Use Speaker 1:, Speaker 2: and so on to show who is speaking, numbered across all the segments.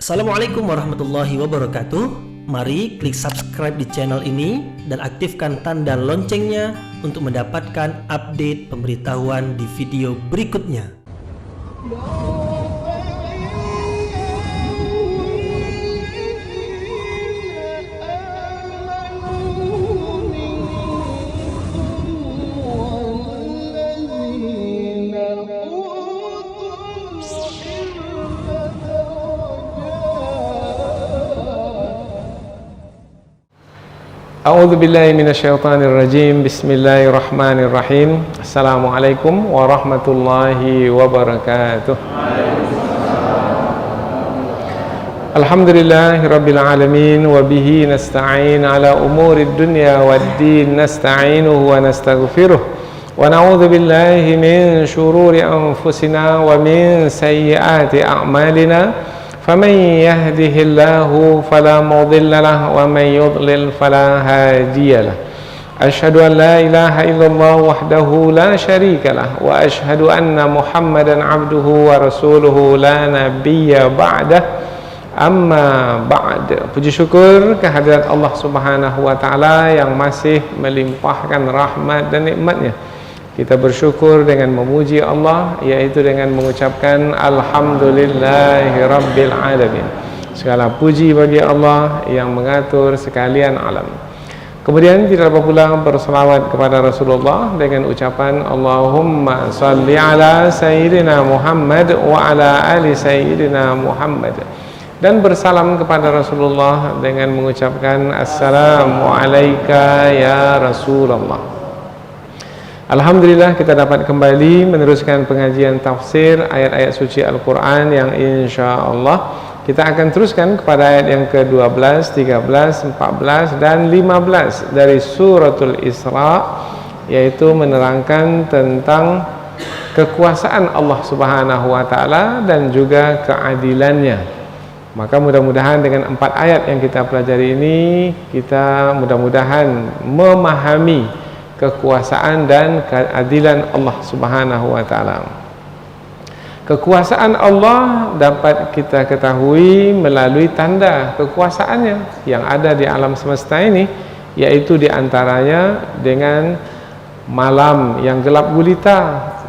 Speaker 1: Assalamualaikum warahmatullahi wabarakatuh. Mari klik subscribe di channel ini dan aktifkan tanda loncengnya untuk mendapatkan update pemberitahuan di video berikutnya.
Speaker 2: A'udzu billahi minasyaitonir rajim. Bismillahirrahmanirrahim. Assalamualaikum warahmatullahi wabarakatuh. Alhamdulillahirabbil alamin wa bihi nasta'in ala umurid dunya waddin nasta'inuhu wa nastaghfiruh wa na'udzu billahi min shururi anfusina wa min sayyiati a'malina. فمن يهده الله فلا مضل له ومن يضلل فلا هادي له أشهد أن لا إله إلا الله وحده لا شريك له وأشهد أن محمدا عبده ورسوله لا نبي بعده أما بعد. Puji syukur kehadirat Allah Subhanahu wa taala yang masih melimpahkan rahmat dan nikmatnya. Kita bersyukur dengan memuji Allah, yaitu dengan mengucapkan Alhamdulillahirabbil alamin. Segala puji bagi Allah yang mengatur sekalian alam. Kemudian tidak lupa pula berselawat kepada Rasulullah dengan ucapan Allahumma salli ala Sayyidina Muhammad wa ala ali Sayyidina Muhammad. Dan bersalam kepada Rasulullah dengan mengucapkan Assalamu alayka ya Rasulullah. Alhamdulillah kita dapat kembali meneruskan pengajian tafsir ayat-ayat suci Al-Quran yang insya Allah kita akan teruskan kepada ayat yang ke-12, 13, 14 dan 15 dari suratul Isra, yaitu menerangkan tentang kekuasaan Allah Subhanahu wa taala dan juga keadilannya. Maka mudah-mudahan dengan 4 ayat yang kita pelajari ini kita mudah-mudahan memahami kekuasaan dan keadilan Allah Subhanahu wa taala. Kekuasaan Allah dapat kita ketahui melalui tanda kekuasaannya yang ada di alam semesta ini, yaitu diantaranya dengan malam yang gelap gulita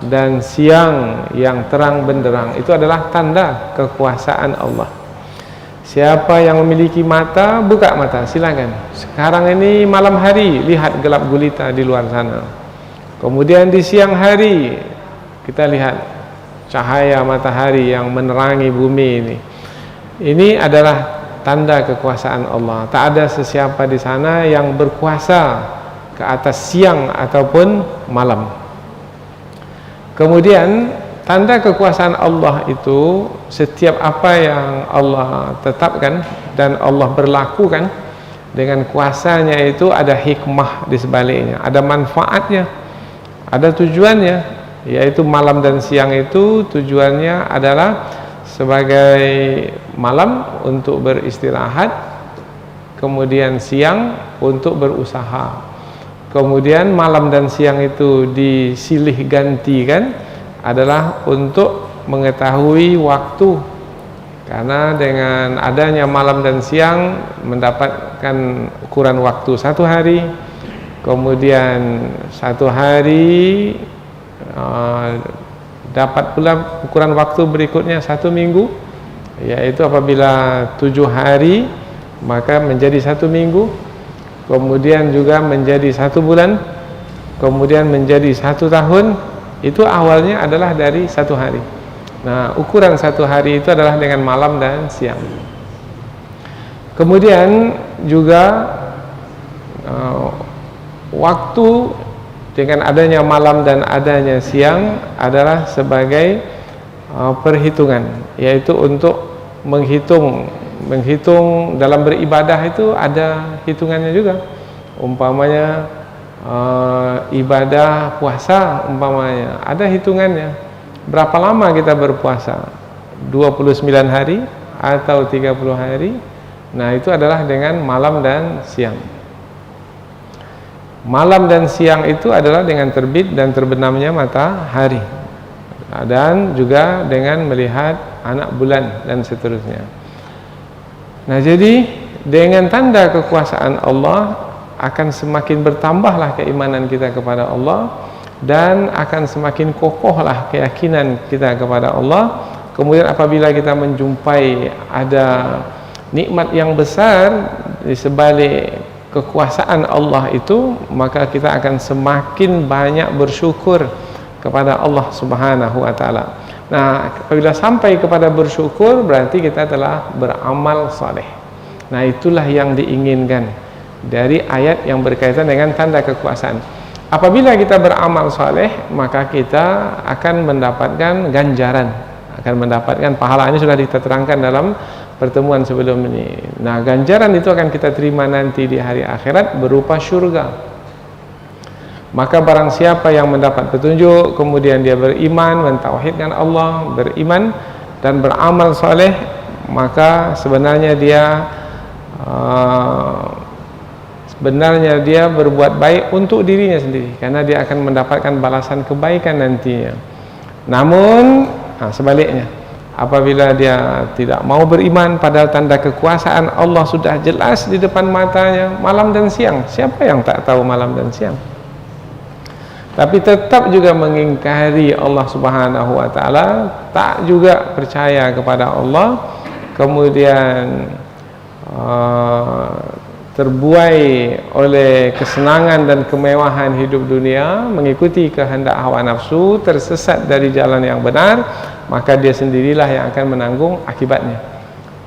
Speaker 2: dan siang yang terang benderang. Itu adalah tanda kekuasaan Allah. Siapa yang memiliki mata, buka mata, silakan. Sekarang ini malam hari, lihat gelap gulita di luar sana. Kemudian di siang hari, kita lihat cahaya matahari yang menerangi bumi ini. Ini adalah tanda kekuasaan Allah. Tak ada sesiapa di sana yang berkuasa ke atas siang ataupun malam. Kemudian tanda kekuasaan Allah itu setiap apa yang Allah tetapkan dan Allah berlakukan dengan kuasanya itu ada hikmah di sebaliknya, ada manfaatnya, ada tujuannya, yaitu malam dan siang itu tujuannya adalah sebagai malam untuk beristirahat, kemudian siang untuk berusaha. Kemudian malam dan siang itu disilih gantikan adalah untuk mengetahui waktu, karena dengan adanya malam dan siang mendapatkan ukuran waktu 1 hari, kemudian 1 hari dapat pula ukuran waktu berikutnya 1 minggu, yaitu apabila 7 hari maka menjadi 1 minggu, kemudian juga menjadi 1 bulan, kemudian menjadi 1 tahun. Itu awalnya adalah dari 1 hari. Nah, ukuran 1 hari itu adalah dengan malam dan siang. Kemudian juga waktu dengan adanya malam dan adanya siang adalah sebagai perhitungan, yaitu untuk menghitung dalam beribadah itu ada hitungannya juga. Umpamanya ibadah puasa, umpamanya ada hitungannya, berapa lama kita berpuasa, 29 hari atau 30 hari. Nah, itu adalah dengan malam dan siang. Malam dan siang itu adalah dengan terbit dan terbenamnya matahari, dan juga dengan melihat anak bulan dan seterusnya. Nah, jadi dengan tanda kekuasaan Allah akan semakin bertambahlah keimanan kita kepada Allah, dan akan semakin kokohlah keyakinan kita kepada Allah. Kemudian apabila kita menjumpai ada nikmat yang besar di sebalik kekuasaan Allah itu, maka kita akan semakin banyak bersyukur kepada Allah Subhanahu wa taala. Nah, apabila sampai kepada bersyukur, berarti kita telah beramal saleh. Nah, itulah yang diinginkan dari ayat yang berkaitan dengan tanda kekuasaan. Apabila kita beramal saleh, maka kita akan mendapatkan ganjaran, akan mendapatkan pahala. Ini sudah kita terangkan dalam pertemuan sebelum ini. Nah, ganjaran itu akan kita terima nanti di hari akhirat berupa syurga. Maka barang siapa yang mendapat petunjuk, kemudian dia beriman, mentauhidkan Allah, beriman dan beramal soleh, maka sebenarnya dia berbuat baik untuk dirinya sendiri, karena dia akan mendapatkan balasan kebaikan nantinya. Namun sebaliknya, apabila dia tidak mau beriman, padahal tanda kekuasaan Allah sudah jelas di depan matanya malam dan siang. Siapa yang tak tahu malam dan siang? Tapi tetap juga mengingkari Allah Subhanahu wa taala, tak juga percaya kepada Allah, kemudian terbuai oleh kesenangan dan kemewahan hidup dunia, mengikuti kehendak hawa nafsu, tersesat dari jalan yang benar, maka dia sendirilah yang akan menanggung akibatnya.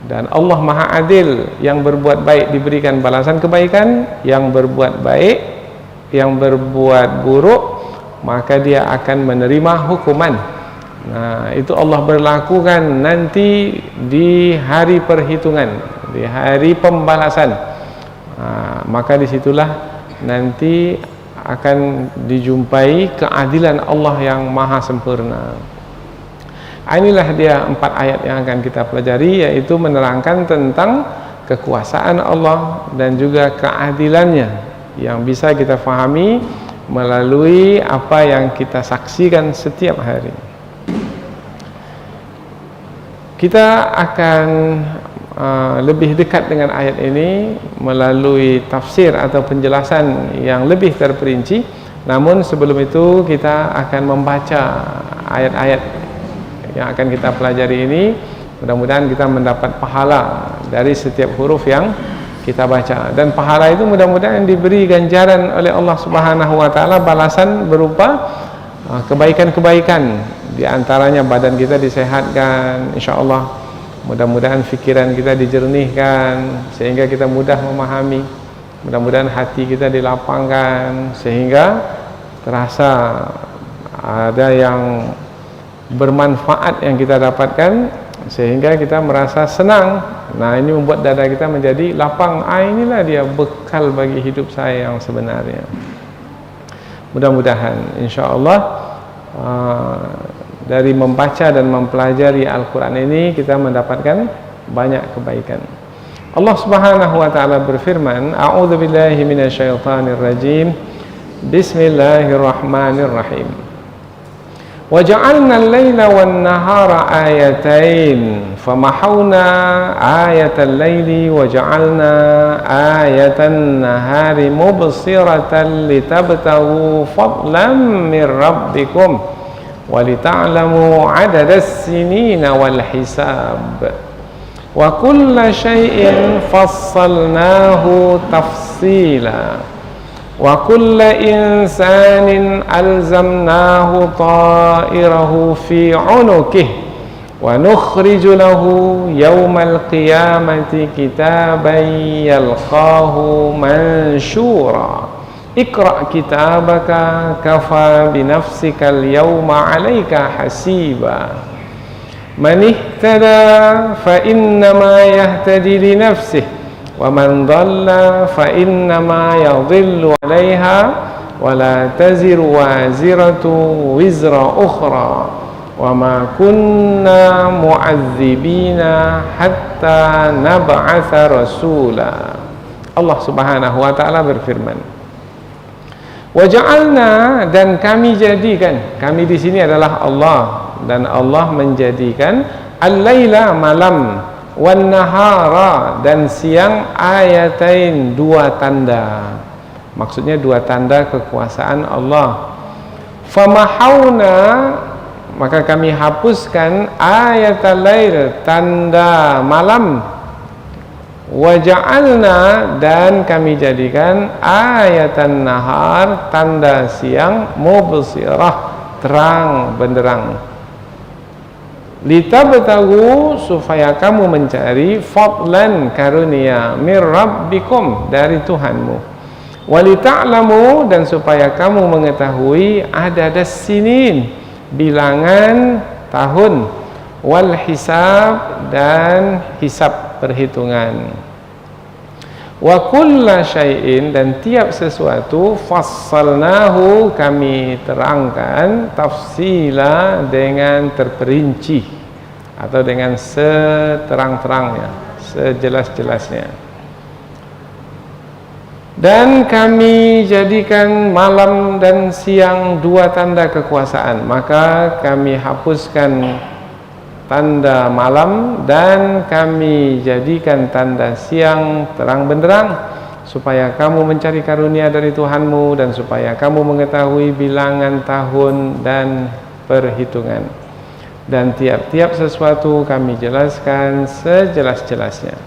Speaker 2: Dan Allah Maha Adil, yang berbuat baik diberikan balasan kebaikan, yang berbuat baik, yang berbuat buruk, maka dia akan menerima hukuman. Nah, itu Allah berlakukan nanti di hari perhitungan, di hari pembalasan. Maka disitulah nanti akan dijumpai keadilan Allah yang maha sempurna. Inilah dia 4 ayat yang akan kita pelajari, yaitu menerangkan tentang kekuasaan Allah dan juga keadilannya yang bisa kita fahami melalui apa yang kita saksikan setiap hari. Kita akan lebih dekat dengan ayat ini melalui tafsir atau penjelasan yang lebih terperinci. Namun sebelum itu kita akan membaca ayat-ayat yang akan kita pelajari ini. Mudah-mudahan kita mendapat pahala dari setiap huruf yang kita baca, dan pahala itu mudah-mudahan diberi ganjaran oleh Allah Subhanahu wa taala, balasan berupa kebaikan-kebaikan, di antaranya badan kita disehatkan insyaallah, mudah-mudahan fikiran kita dijernihkan sehingga kita mudah memahami, mudah-mudahan hati kita dilapangkan sehingga terasa ada yang bermanfaat yang kita dapatkan, sehingga kita merasa senang. Nah, ini membuat dada kita menjadi lapang. Inilah dia bekal bagi hidup saya yang sebenarnya. Mudah-mudahan insyaallah dari membaca dan mempelajari Al-Quran ini kita mendapatkan banyak kebaikan. Allah Subhanahu wa taala berfirman, a'udzubillahi minasyaitonirrajim, bismillahirrahmanirrahim. وَجَعَلْنَا اللَّيْلَ وَالنَّهَارَ آيَتَيْنِ فَمَحَوْنَا آيَةَ اللَّيْلِ وَجَعَلْنَا آيَةَ النَّهَارِ مُبْصِرَةً لِتَبْتَغُوا فَضْلًا مِنْ رَبِّكُمْ وَلِتَعْلَمُوا عَدَدَ السِّنِينَ وَالْحِسَابَ وَكُلَّ شَيْءٍ فَصَّلْنَاهُ تَفْصِيلًا وَكُلَّ إِنسَانٍ أَلْزَمْنَاهُ طَائِرَهُ فِي عُنُقِهِ وَنُخْرِجُ لَهُ يَوْمَ الْقِيَامَةِ كِتَابًا يَلْقَاهُ مَنْشُورًا اقْرَأْ كِتَابَكَ كَفَى بِنَفْسِكَ الْيَوْمَ عَلَيْكَ حَسِيبًا مَنِ اهْتَدَى فَإِنَّمَا يَهْتَدِي لِنَفْسِهِ وَمَنْ ضَلَّ فَإِنَّمَا يَضِلُّ عَلَيْهَا وَلَا تَزِرُ وَازِرَةٌ وِزْرَ أُخْرَى وَمَا كُنَّا مُعَذِّبِينَ حَتَّى نَبْعَثَ رَسُولًا. Allah Subhanahu wa taala berfirman, وَجَعَلْنَا, dan kami jadikan, kami di sini adalah Allah, dan Allah menjadikan al-laila, malam, wan nahara, dan siang ayatain, dua tanda. Maksudnya dua tanda kekuasaan Allah. Famahawna, maka kami hapuskan ayatal lail, tanda malam. Waja'alna, dan kami jadikan ayatan nahar, tanda siang, mubsirah, terang benderang. Litabtagu, supaya kamu mencari fadlan, karunia, mir rabbikum, dari Tuhanmu. Walita'lamu, dan supaya kamu mengetahui adadas sinin, bilangan tahun, wal hisab, dan hisab perhitungan. Wa kulla syai'in, dan tiap sesuatu, fassalnahu, kami terangkan, tafsila, dengan terperinci atau dengan seterang-terangnya, sejelas-jelasnya. Dan kami jadikan malam dan siang dua tanda kekuasaan, maka kami hapuskan tanda malam dan kami jadikan tanda siang terang benderang, supaya kamu mencari karunia dari Tuhanmu dan supaya kamu mengetahui bilangan tahun dan perhitungan. Dan tiap-tiap sesuatu kami jelaskan sejelas-jelasnya.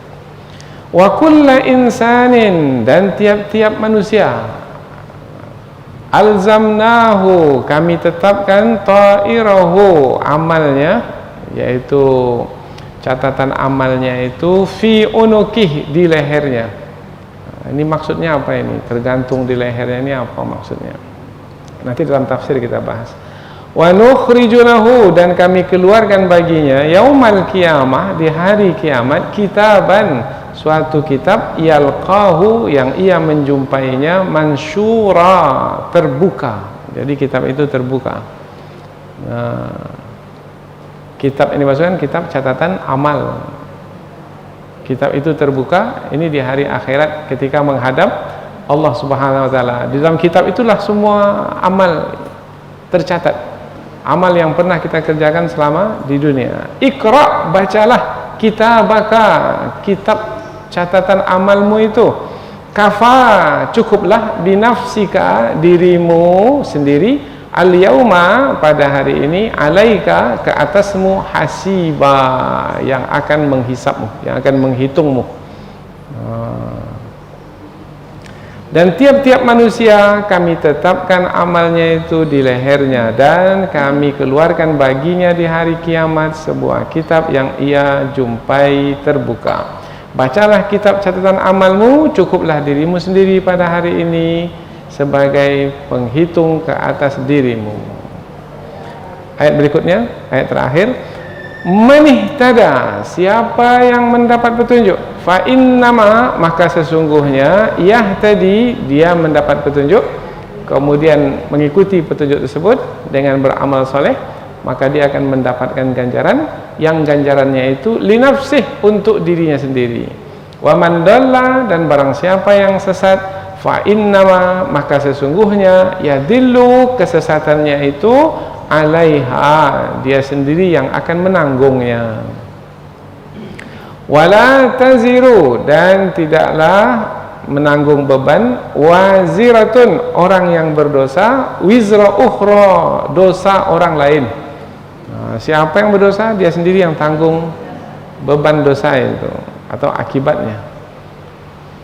Speaker 2: Wa kulla insanin, dan tiap-tiap manusia, alzamnahu, kami tetapkan ta'irahu, amalnya, yaitu catatan amalnya itu, fi unukih, di lehernya. Ini maksudnya apa ini? Tergantung di lehernya ini apa maksudnya? Nanti dalam tafsir kita bahas. Wa nukhrijunahu, dan kami keluarkan baginya, yaumal qiyamah, di hari kiamat, kitaban, suatu kitab, yalqahu, yang ia menjumpainya, mansyura, terbuka. Jadi kitab itu terbuka. Kitab ini maksudnya kitab catatan amal. Kitab itu terbuka, ini di hari akhirat ketika menghadap Allah Subhanahu wa taala. Di dalam kitab itulah semua amal tercatat. Amal yang pernah kita kerjakan selama di dunia. Iqra, bacalah, kitabaka, kitab catatan amalmu itu. Kafa, cukuplah, binafsika, dirimu sendiri, al-yauma, pada hari ini, alaika, ke atasmu, hasiba, yang akan menghisapmu, yang akan menghitungmu. Dan tiap-tiap manusia kami tetapkan amalnya itu di lehernya, dan kami keluarkan baginya di hari kiamat sebuah kitab yang ia jumpai terbuka. Bacalah kitab catatan amalmu, cukuplah dirimu sendiri pada hari ini sebagai penghitung ke atas dirimu. Ayat berikutnya, ayat terakhir, manihtada, siapa yang mendapat petunjuk, fa innama, maka sesungguhnya, yahtadi, dia mendapat petunjuk, kemudian mengikuti petunjuk tersebut dengan beramal soleh, maka dia akan mendapatkan ganjaran, yang ganjarannya itu linafsih, untuk dirinya sendiri. Wa man dalla, dan barang siapa yang sesat, fa innama, maka sesungguhnya, yadillu, kesesatannya itu, alaiha, dia sendiri yang akan menanggungnya. Wala taziru, dan tidaklah menanggung beban, waziratun, orang yang berdosa, wizra ukhra, dosa orang lain. Siapa yang berdosa, dia sendiri yang tanggung beban dosa itu atau akibatnya.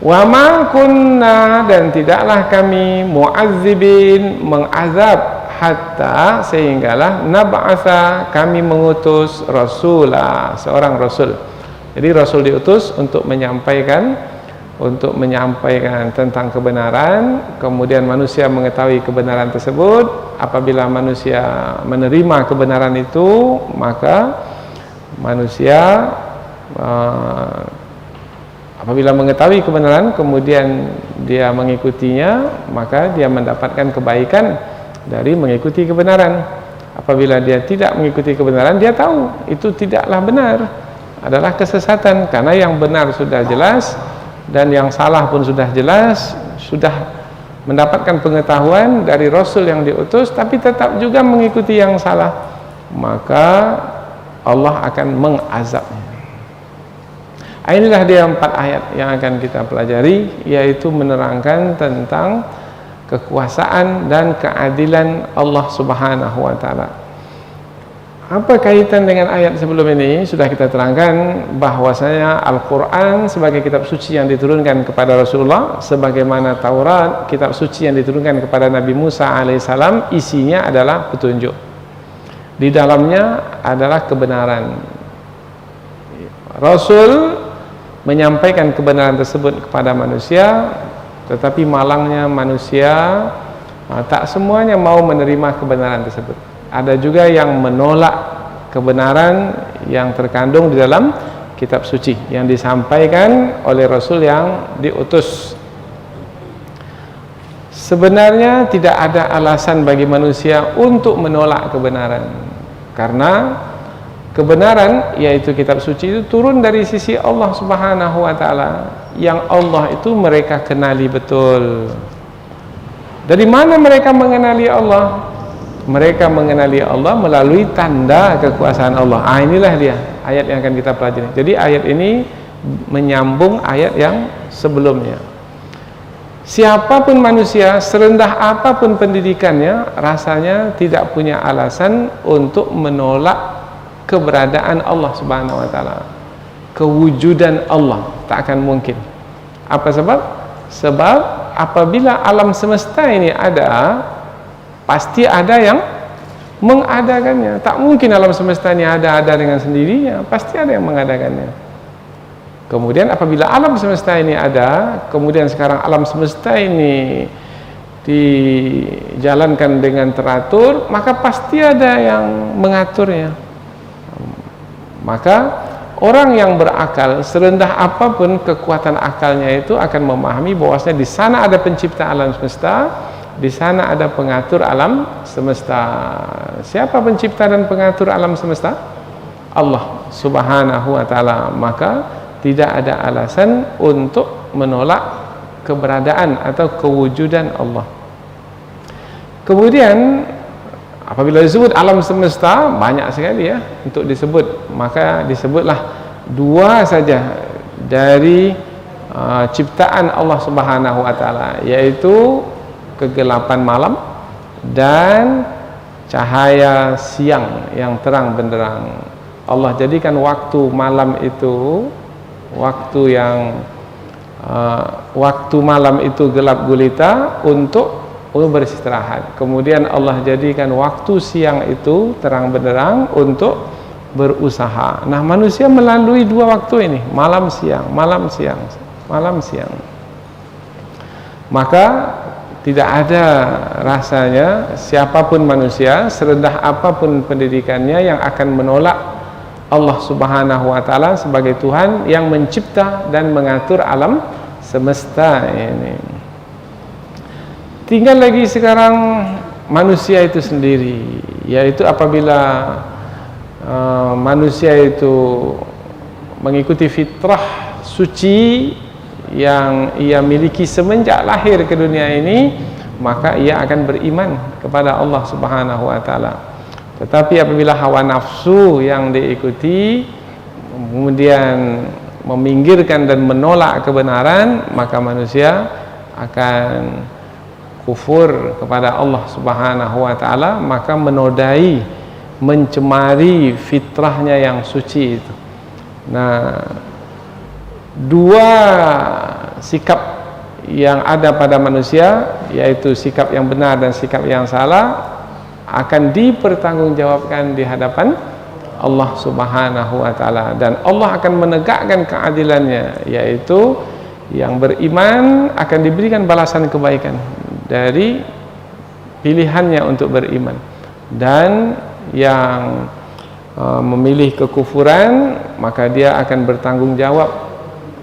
Speaker 2: Wa ma kunna, dan tidaklah kami mu'azzibin, mengazab, hatta, sehinggalah, nab'atha, kami mengutus rasulah, seorang rasul. Jadi rasul diutus untuk menyampaikan tentang kebenaran, kemudian manusia mengetahui kebenaran tersebut. Apabila manusia menerima kebenaran itu, maka manusia apabila mengetahui kebenaran kemudian dia mengikutinya, maka dia mendapatkan kebaikan dari mengikuti kebenaran. Apabila dia tidak mengikuti kebenaran, dia tahu itu tidaklah benar, adalah kesesatan, karena yang benar sudah jelas dan yang salah pun sudah jelas, sudah mendapatkan pengetahuan dari Rasul yang diutus, tapi tetap juga mengikuti yang salah, maka Allah akan mengazabnya. Inilah dia 4 ayat yang akan kita pelajari, yaitu menerangkan tentang kekuasaan dan keadilan Allah Subhanahu wa taala. Apa kaitan dengan ayat sebelum ini? Sudah kita terangkan bahwasanya Al-Quran sebagai kitab suci yang diturunkan kepada Rasulullah, sebagaimana Taurat kitab suci yang diturunkan kepada Nabi Musa alaihissalam, isinya adalah petunjuk. Di dalamnya adalah kebenaran. Rasul menyampaikan kebenaran tersebut kepada manusia, tetapi malangnya manusia tak semuanya mau menerima kebenaran tersebut. Ada juga yang menolak kebenaran yang terkandung di dalam kitab suci yang disampaikan oleh Rasul yang diutus. Sebenarnya tidak ada alasan bagi manusia untuk menolak kebenaran, karena kebenaran, yaitu kitab suci, itu turun dari sisi Allah Subhanahu wa taala, yang Allah itu mereka kenali betul. Dari mana mereka mengenali Allah? Mereka mengenali Allah melalui tanda kekuasaan Allah. Inilah dia ayat yang akan kita pelajari. Jadi ayat ini menyambung ayat yang sebelumnya. Siapapun manusia, serendah apapun pendidikannya, rasanya tidak punya alasan untuk menolak keberadaan Allah Subhanahu wa taala. Kewujudan Allah tak akan mungkin. Apa sebab? Sebab apabila alam semesta ini ada, pasti ada yang mengadakannya. Tak mungkin alam semesta ini ada dengan sendirinya, pasti ada yang mengadakannya. Kemudian apabila alam semesta ini ada, kemudian sekarang alam semesta ini dijalankan dengan teratur, maka pasti ada yang mengaturnya. Maka orang yang berakal, serendah apapun kekuatan akalnya, itu akan memahami bahwasanya di sana ada pencipta alam semesta, di sana ada pengatur alam semesta. Siapa pencipta dan pengatur alam semesta? Allah Subhanahu wa taala. Maka tidak ada alasan untuk menolak keberadaan atau kewujudan Allah. Kemudian apabila disebut alam semesta, banyak sekali ya untuk disebut, maka disebutlah 2 saja dari ciptaan Allah Subhanahu wa taala, yaitu kegelapan malam dan cahaya siang yang terang benderang. Allah jadikan waktu malam itu waktu yang waktu malam itu gelap gulita untuk beristirahat. Kemudian Allah jadikan waktu siang itu terang benderang untuk berusaha. Nah, manusia melalui 2 waktu ini, malam siang, malam siang, malam siang. Maka tidak ada rasanya siapapun manusia, serendah apapun pendidikannya, yang akan menolak Allah Subhanahu wa taala sebagai Tuhan yang mencipta dan mengatur alam semesta ini. Tinggal lagi sekarang manusia itu sendiri, yaitu apabila manusia itu mengikuti fitrah suci yang ia miliki semenjak lahir ke dunia ini, maka ia akan beriman kepada Allah Subhanahu wa taala. Tetapi apabila hawa nafsu yang diikuti kemudian meminggirkan dan menolak kebenaran, maka manusia akan kufur kepada Allah Subhanahu wa taala, maka menodai, mencemari fitrahnya yang suci itu. Nah, 2 sikap yang ada pada manusia, yaitu sikap yang benar dan sikap yang salah, akan dipertanggungjawabkan di hadapan Allah Subhanahu wa taala, dan Allah akan menegakkan keadilannya, yaitu yang beriman akan diberikan balasan kebaikan dari pilihannya untuk beriman, dan yang memilih kekufuran, maka dia akan bertanggung jawab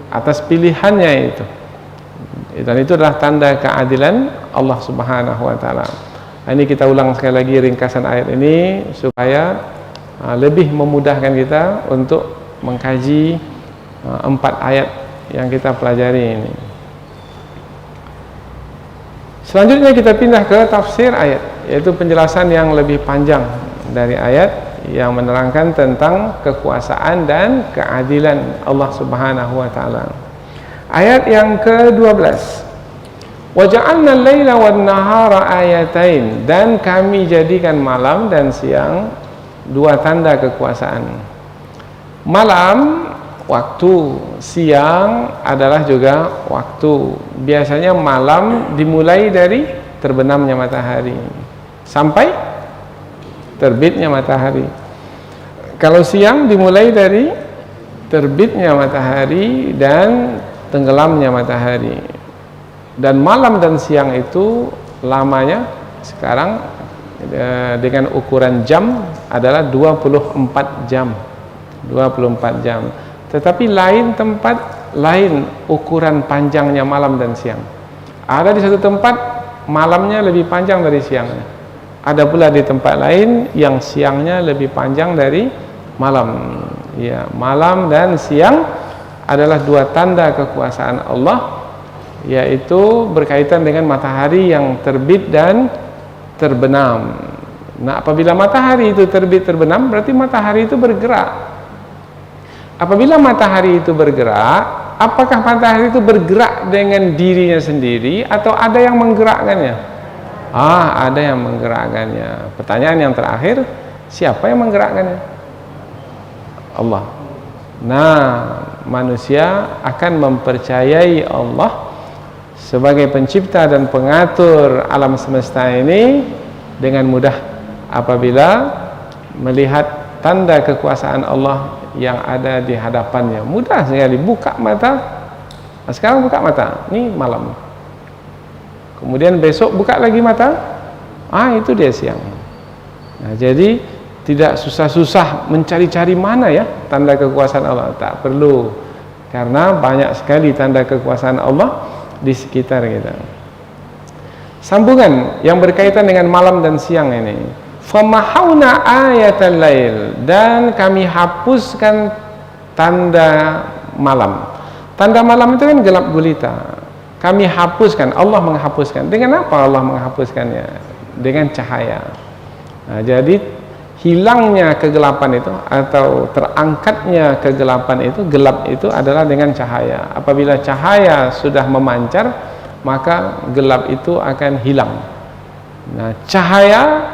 Speaker 2: atas pilihannya itu. Dan itu adalah tanda keadilan Allah Subhanahu wa taala. Ini kita ulang sekali lagi ringkasan ayat ini supaya lebih memudahkan kita untuk mengkaji 4 ayat yang kita pelajari ini. Selanjutnya kita pindah ke tafsir ayat, yaitu penjelasan yang lebih panjang dari ayat yang menerangkan tentang kekuasaan dan keadilan Allah Subhanahu wa taala. Ayat yang ke-12. Wa ja'alna al-laila wan-nahara ayatain, dan kami jadikan malam dan siang dua tanda kekuasaan. Malam waktu, siang adalah juga waktu. Biasanya malam dimulai dari terbenamnya matahari sampai terbitnya matahari. Kalau siang dimulai dari terbitnya matahari dan tenggelamnya matahari. Dan malam dan siang itu lamanya sekarang dengan ukuran jam adalah 24 jam. 24 jam. Tetapi lain tempat, lain ukuran panjangnya malam dan siang. Ada di satu tempat malamnya lebih panjang dari siangnya. Ada pula di tempat lain yang siangnya lebih panjang dari malam. Ya, malam dan siang adalah dua tanda kekuasaan Allah, yaitu berkaitan dengan matahari yang terbit dan terbenam. Nah, apabila matahari itu terbit terbenam, berarti matahari itu bergerak. Apabila matahari itu bergerak, apakah matahari itu bergerak dengan dirinya sendiri atau ada yang menggerakkannya? Ada yang menggerakkannya. Pertanyaan yang terakhir, siapa yang menggerakkannya? Allah. Nah, manusia akan mempercayai Allah sebagai pencipta dan pengatur alam semesta ini dengan mudah apabila melihat tanda kekuasaan Allah yang ada di hadapannya. Mudah sekali, buka mata. Nah, sekarang buka mata, ini malam. Kemudian besok buka lagi mata, itu dia siang. Nah, jadi tidak susah-susah mencari-cari mana ya tanda kekuasaan Allah. Tak perlu, karena banyak sekali tanda kekuasaan Allah di sekitar kita. Sambungan yang berkaitan dengan malam dan siang ini. Famahawna ayatal lail, dan kami hapuskan tanda malam. Tanda malam itu kan gelap gulita. Kami hapuskan, Allah menghapuskan. Dengan apa Allah menghapuskannya? Dengan cahaya. Nah, jadi hilangnya kegelapan itu atau terangkatnya kegelapan itu, gelap itu adalah dengan cahaya. Apabila cahaya sudah memancar, maka gelap itu akan hilang. Nah, cahaya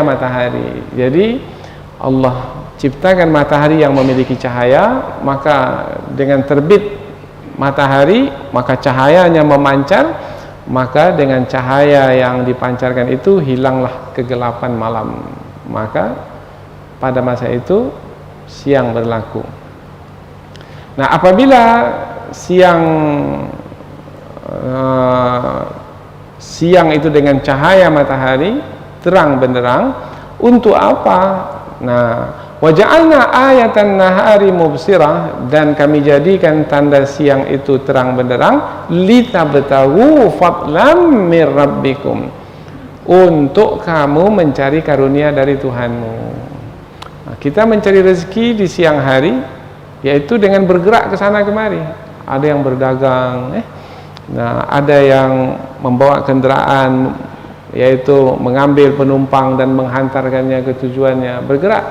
Speaker 2: matahari. Jadi Allah ciptakan matahari yang memiliki cahaya, maka dengan terbit matahari, maka cahayanya memancar, maka dengan cahaya yang dipancarkan itu hilanglah kegelapan malam. Maka pada masa itu siang berlaku. Nah, apabila siang itu dengan cahaya matahari terang benderang, untuk apa? Nah, waja'alna ayatan nahari mubsirah, dan kami jadikan tanda siang itu terang benderang, litabtagu fadlam mir rabbikum, untuk kamu mencari karunia dari Tuhanmu. Nah, kita mencari rezeki di siang hari, yaitu dengan bergerak ke sana kemari. Ada yang berdagang, nah, ada yang membawa kendaraan, yaitu mengambil penumpang dan menghantarkannya ke tujuannya, bergerak.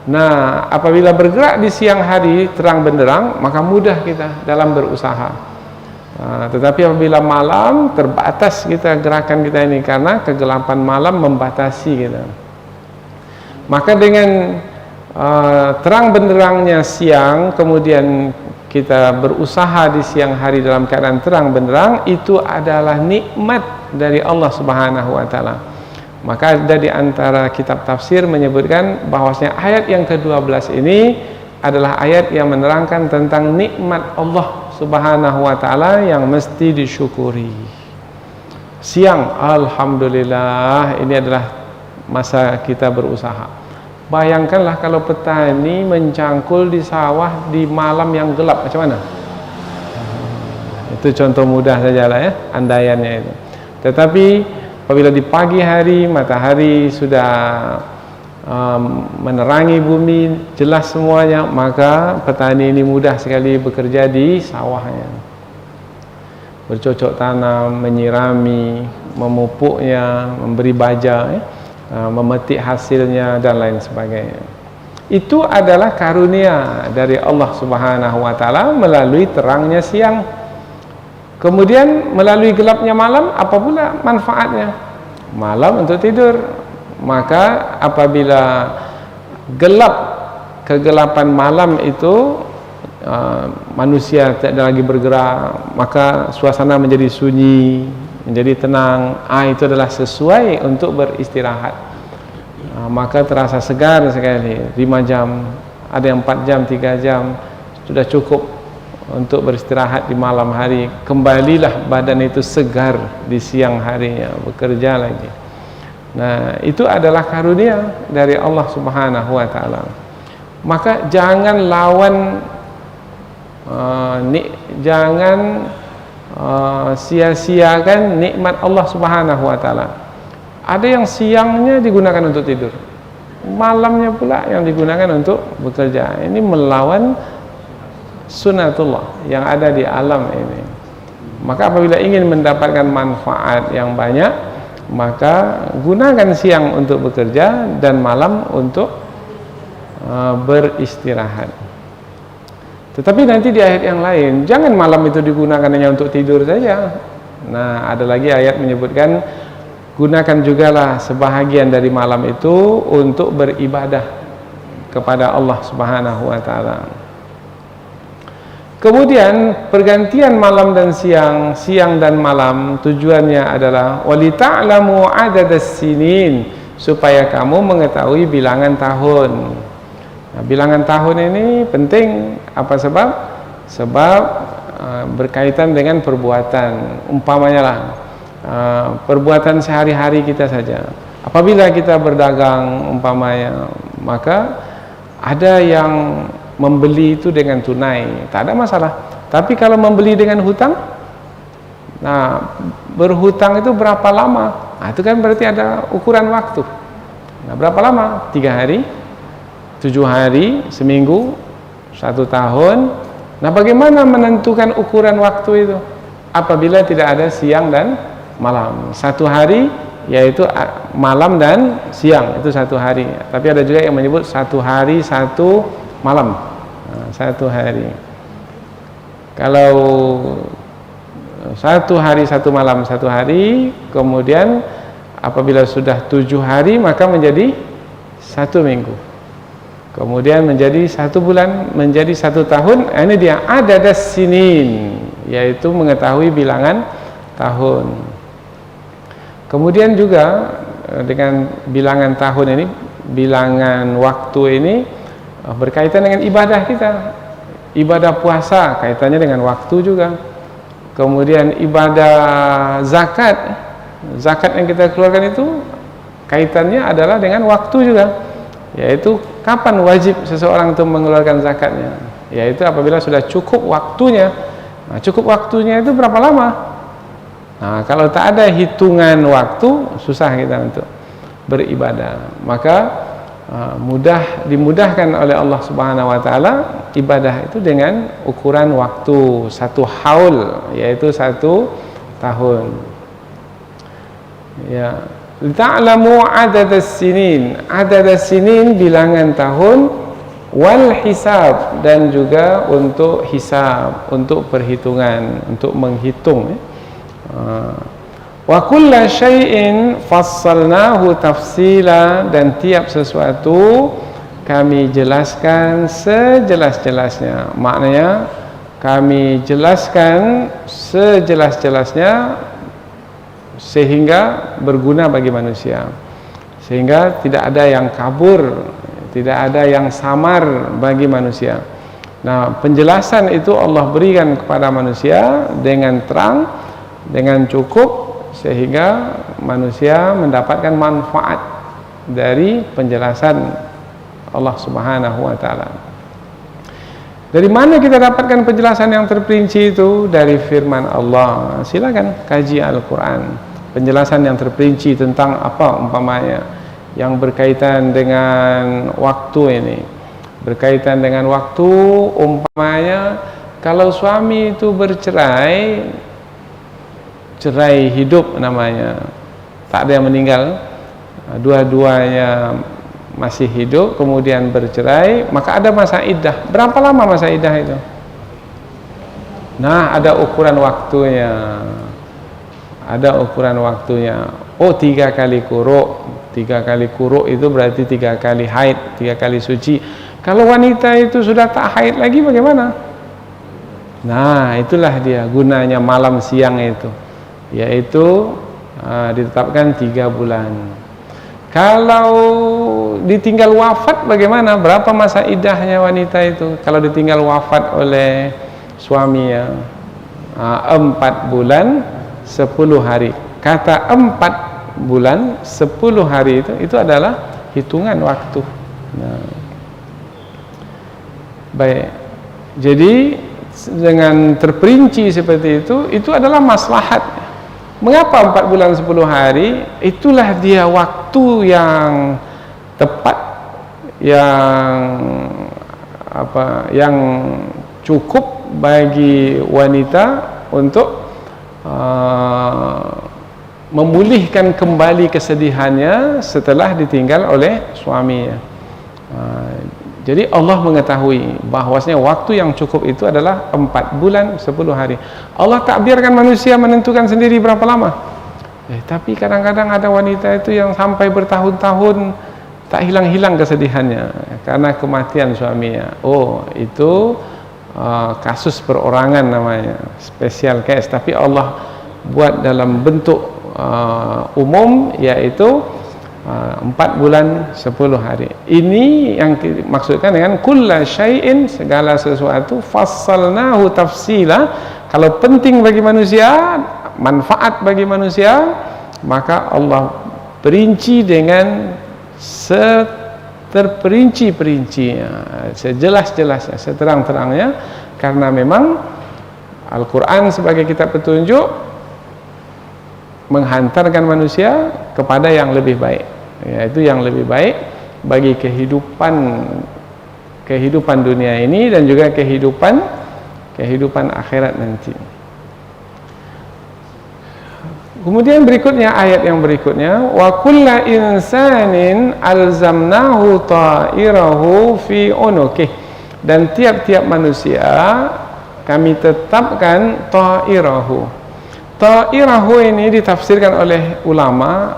Speaker 2: Nah, apabila bergerak di siang hari terang benderang, maka mudah kita dalam berusaha. Tetapi apabila malam, terbatas kita gerakan kita ini, karena kegelapan malam membatasi kita. Maka dengan terang benderangnya siang, kemudian kita berusaha di siang hari dalam keadaan terang benderang, itu adalah nikmat dari Allah Subhanahu wa taala. Maka ada di antara kitab tafsir menyebutkan bahwasanya ayat yang ke-12 ini adalah ayat yang menerangkan tentang nikmat Allah Subhanahu wa taala yang mesti disyukuri. Siang, alhamdulillah, ini adalah masa kita berusaha. Bayangkanlah kalau petani mencangkul di sawah di malam yang gelap, macam mana? Itu contoh mudah sajalah ya, andaiannya itu. Tetapi apabila di pagi hari matahari sudah menerangi bumi jelas semuanya, maka petani ini mudah sekali bekerja di sawahnya, bercocok tanam, menyirami, memupuknya, memberi baja, memetik hasilnya dan lain sebagainya. Itu adalah karunia dari Allah Subhanahu wa taala melalui terangnya siang. Kemudian melalui gelapnya malam, apa pula manfaatnya? Malam untuk tidur. Maka apabila gelap, kegelapan malam itu manusia tidak lagi bergerak, maka suasana menjadi sunyi, menjadi tenang. Itu adalah sesuai untuk beristirahat. Maka terasa segar sekali. 5 jam, ada yang 4 jam, 3 jam sudah cukup untuk beristirahat di malam hari. Kembalilah badan itu segar di siang harinya, bekerja lagi. Nah, itu adalah karunia dari Allah Subhanahu wa taala. Maka jangan lawan jangan sia-siakan nikmat Allah Subhanahu wa taala. Ada yang siangnya digunakan untuk tidur, malamnya pula yang digunakan untuk bekerja. Ini melawan sunnatullah yang ada di alam ini. Maka apabila ingin mendapatkan manfaat yang banyak, maka gunakan siang untuk bekerja dan malam untuk beristirahat. Tetapi nanti di ayat yang lain, jangan malam itu digunakan hanya untuk tidur saja. Nah, ada lagi ayat menyebutkan gunakan jugalah sebahagian dari malam itu untuk beribadah kepada Allah Subhanahu wa taala. Kemudian pergantian malam dan siang, siang dan malam, tujuannya adalah walita'lamu adadas sinin, supaya kamu mengetahui bilangan tahun. Nah, bilangan tahun ini penting. Apa sebab? Sebab berkaitan dengan perbuatan. Umpamanya lah, perbuatan sehari-hari kita saja. Apabila kita berdagang umpamanya, maka ada yang membeli itu dengan tunai, tak ada masalah. Tapi kalau membeli dengan hutang, nah berhutang itu berapa lama? Nah, itu kan berarti ada ukuran waktu. Nah, berapa lama? 3 hari, 7 hari, seminggu, 1 tahun. Nah, bagaimana menentukan ukuran waktu itu? Apabila tidak ada siang dan malam. 1 hari yaitu malam dan siang, itu 1 hari. Tapi ada juga yang menyebut 1 hari 1 malam. Nah, 1 hari. Kalau 1 hari 1 malam 1 hari, kemudian apabila sudah 7 hari maka menjadi 1 minggu. Kemudian menjadi 1 bulan, menjadi 1 tahun. Ini dia adadas sinin, yaitu mengetahui bilangan tahun. Kemudian juga dengan bilangan tahun ini, bilangan waktu ini berkaitan dengan ibadah kita. Ibadah puasa kaitannya dengan waktu juga. Kemudian ibadah zakat, zakat yang kita keluarkan itu kaitannya adalah dengan waktu juga, yaitu kapan wajib seseorang itu mengeluarkan zakatnya, yaitu apabila sudah cukup waktunya. Nah, cukup waktunya itu berapa lama? Nah, kalau tak ada hitungan waktu, susah kita untuk beribadah. Maka dimudahkan oleh Allah Subhanahu wa taala ibadah itu dengan ukuran waktu 1 haul, yaitu 1 tahun. Ya, ta'lamu adadas sinin. Adadas sinin bilangan tahun, wal hisab, dan juga untuk hisab, untuk perhitungan, untuk menghitung. Wa kulla syai'in fassalnahu tafsila, dan tiap sesuatu kami jelaskan sejelas-jelasnya. Maknanya kami jelaskan sejelas-jelasnya sehingga berguna bagi manusia, sehingga tidak ada yang kabur, tidak ada yang samar bagi manusia. Nah, penjelasan itu Allah berikan kepada manusia dengan terang, dengan cukup, sehingga manusia mendapatkan manfaat dari penjelasan Allah Subhanahu wa taala. Dari mana kita dapatkan penjelasan yang terperinci itu? Dari firman Allah. Silakan kaji Al-Qur'an. Penjelasan yang terperinci tentang apa umpamanya yang berkaitan dengan waktu ini. Berkaitan dengan waktu umpamanya kalau suami itu bercerai, cerai hidup namanya, tak ada yang meninggal, dua-duanya masih hidup kemudian bercerai, maka ada masa iddah. Berapa lama masa iddah itu? Nah, ada ukuran waktunya. Ada ukuran waktunya. Oh, 3 kali kuruk. 3 kali kuruk itu berarti 3 kali haid, 3 kali suci. Kalau wanita itu sudah tak haid lagi bagaimana? Nah, itulah dia gunanya malam siang itu, yaitu ditetapkan 3 bulan. Kalau ditinggal wafat bagaimana? Berapa masa iddahnya wanita itu? Kalau ditinggal wafat oleh suaminya, 4 bulan 10 hari. Kata 4 bulan 10 hari itu adalah hitungan waktu. Nah, baik. Jadi dengan terperinci seperti itu adalah maslahat. Mengapa 4 bulan 10 hari? Itulah dia waktu yang tepat, yang cukup bagi wanita untuk memulihkan kembali kesedihannya setelah ditinggal oleh suaminya. Jadi Allah mengetahui bahwasanya waktu yang cukup itu adalah 4 bulan 10 hari. Allah tak biarkan manusia menentukan sendiri berapa lama. Tapi kadang-kadang ada wanita itu yang sampai bertahun-tahun tak hilang-hilang kesedihannya karena kematian suaminya. Oh, itu kasus perorangan namanya, special case. Tapi Allah buat dalam bentuk umum, yaitu 4 bulan 10 hari. Ini yang dimaksudkan dengan kulla syai'in, segala sesuatu, fassalnahu tafsila. Kalau penting bagi manusia, manfaat bagi manusia, maka Allah perinci dengan seterperinci-perincinya, sejelas-jelasnya, seterang-terangnya, karena memang Al-Quran sebagai kitab petunjuk menghantarkan manusia kepada yang lebih baik, yaitu yang lebih baik bagi kehidupan dunia ini dan juga kehidupan akhirat nanti. Kemudian berikutnya, ayat yang berikutnya, wa kulla insanin alzamnahu ta'irahu fi unuqih, dan tiap-tiap manusia kami tetapkan ta'irahu. Ta'irahu ini ditafsirkan oleh ulama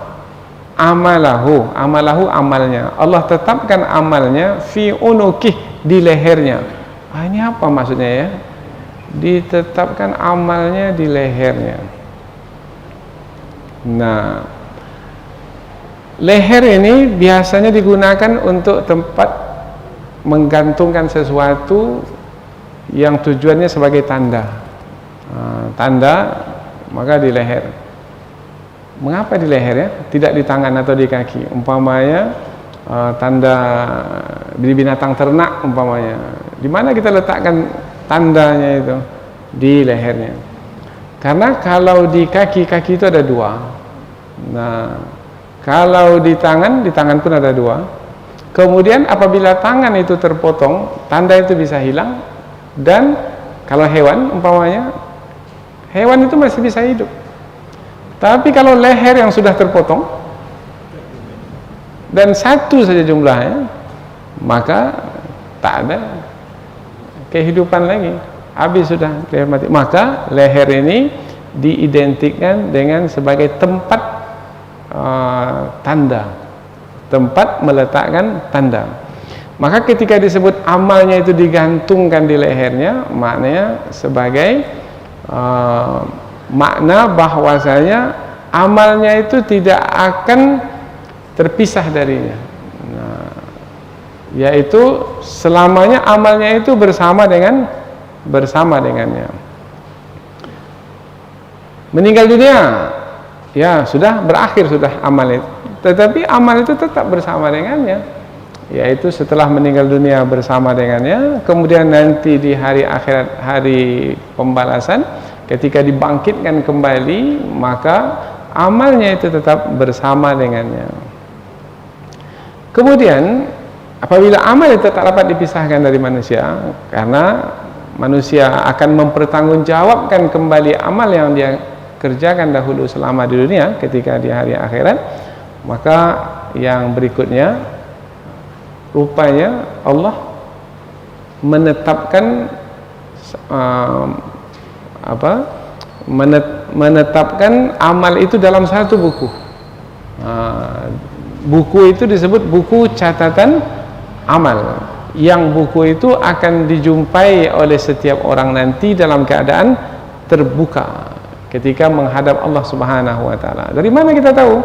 Speaker 2: amalahu amalnya. Allah tetapkan amalnya fi unuqih, di lehernya. Ini apa maksudnya ya? Ditetapkan amalnya di lehernya. Nah, leher ini biasanya digunakan untuk tempat menggantungkan sesuatu yang tujuannya sebagai tanda. Tanda, maka di leher. Mengapa di leher ya? Tidak di tangan atau di kaki. Umpamanya tanda di binatang ternak umpamanya. Di mana kita letakkan tandanya itu? Di lehernya. Karena kalau di kaki itu ada 2. Nah, kalau di tangan pun ada 2. Kemudian apabila tangan itu terpotong, tanda itu bisa hilang. Dan kalau hewan umpamanya, hewan itu masih bisa hidup. Tapi kalau leher yang sudah terpotong dan 1 saja jumlahnya, maka tak ada kehidupan lagi, habis sudah leher mati. Maka leher ini diidentikan dengan sebagai tempat tanda, tempat meletakkan tanda. Maka ketika disebut amalnya itu digantungkan di lehernya, maknanya sebagai makna bahwasanya amalnya itu tidak akan terpisah darinya. Nah, yaitu selamanya amalnya itu bersama dengannya. Meninggal dunia, ya sudah berakhir sudah amal itu. Tetapi amal itu tetap bersama dengannya, yaitu setelah meninggal dunia bersama dengannya. Kemudian nanti di hari akhirat, hari pembalasan, ketika dibangkitkan kembali, maka amalnya itu tetap bersama dengannya. Kemudian apabila amal itu tak dapat dipisahkan dari manusia, karena manusia akan mempertanggungjawabkan kembali amal yang dia kerjakan dahulu selama di dunia ketika di hari akhirat, maka yang berikutnya, rupanya Allah menetapkan menetapkan amal itu dalam satu buku. Buku itu disebut buku catatan amal, yang buku itu akan dijumpai oleh setiap orang nanti dalam keadaan terbuka ketika menghadap Allah Subhanahu wa taala. Dari mana kita tahu?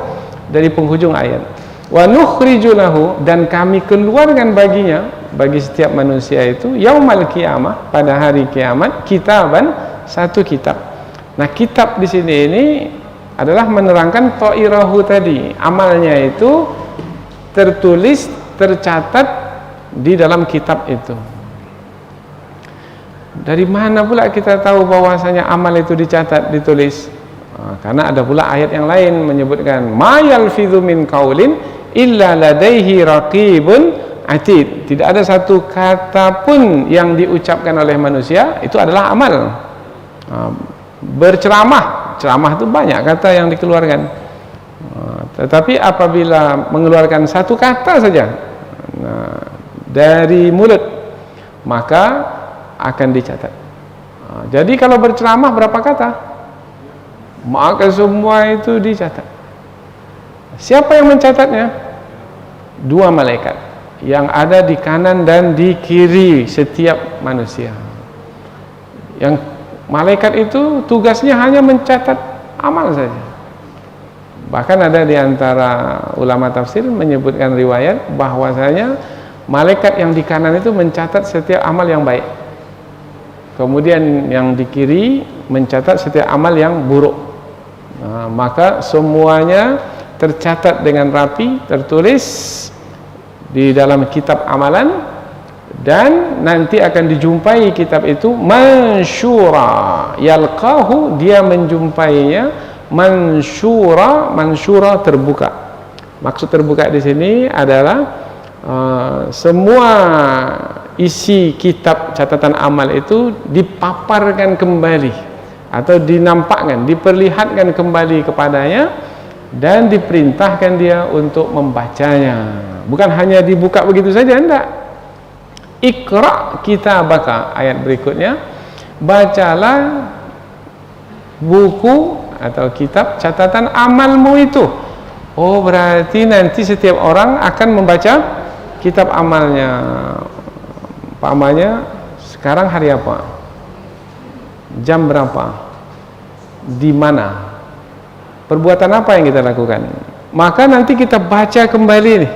Speaker 2: Dari penghujung ayat. Wa nukhriju lahu, dan kami keluarkan baginya, bagi setiap manusia itu, yaumal qiyamah, pada hari kiamat, kitaban, satu kitab. Nah, kitab di sini ini adalah menerangkan ta'irahu tadi. Amalnya itu tertulis, tercatat di dalam kitab itu. Dari mana pula kita tahu bahwasanya amal itu dicatat, ditulis? Karena ada pula ayat yang lain menyebutkan ma yalfidhu min qaulin illa ladaihi raqibun atid. Tidak ada satu kata pun yang diucapkan oleh manusia itu adalah amal. Berceramah, ceramah itu banyak kata yang dikeluarkan, tetapi apabila mengeluarkan satu kata saja dari mulut, maka akan dicatat. Jadi kalau berceramah berapa kata, maka semua itu dicatat. Siapa yang mencatatnya? Dua malaikat yang ada di kanan dan di kiri setiap manusia. Yang malaikat itu tugasnya hanya mencatat amal saja. Bahkan ada di antara ulama tafsir menyebutkan riwayat bahwasanya malaikat yang di kanan itu mencatat setiap amal yang baik, kemudian yang di kiri mencatat setiap amal yang buruk. Maka semuanya tercatat dengan rapi, tertulis di dalam kitab amalan, dan nanti akan dijumpai kitab itu mansyura, yalqahu, dia menjumpainya, mansyura, mansyura terbuka. Maksud terbuka di sini adalah semua isi kitab catatan amal itu dipaparkan kembali atau dinampakkan, diperlihatkan kembali kepadanya, dan diperintahkan dia untuk membacanya. Bukan hanya dibuka begitu saja, enggak. Iqra kitabaka, ayat berikutnya, bacalah buku atau kitab catatan amalmu itu. Oh, berarti nanti setiap orang akan membaca kitab amalnya. Pamannya sekarang hari apa? Jam berapa? Di mana? Perbuatan apa yang kita lakukan? Maka nanti kita baca kembali nih.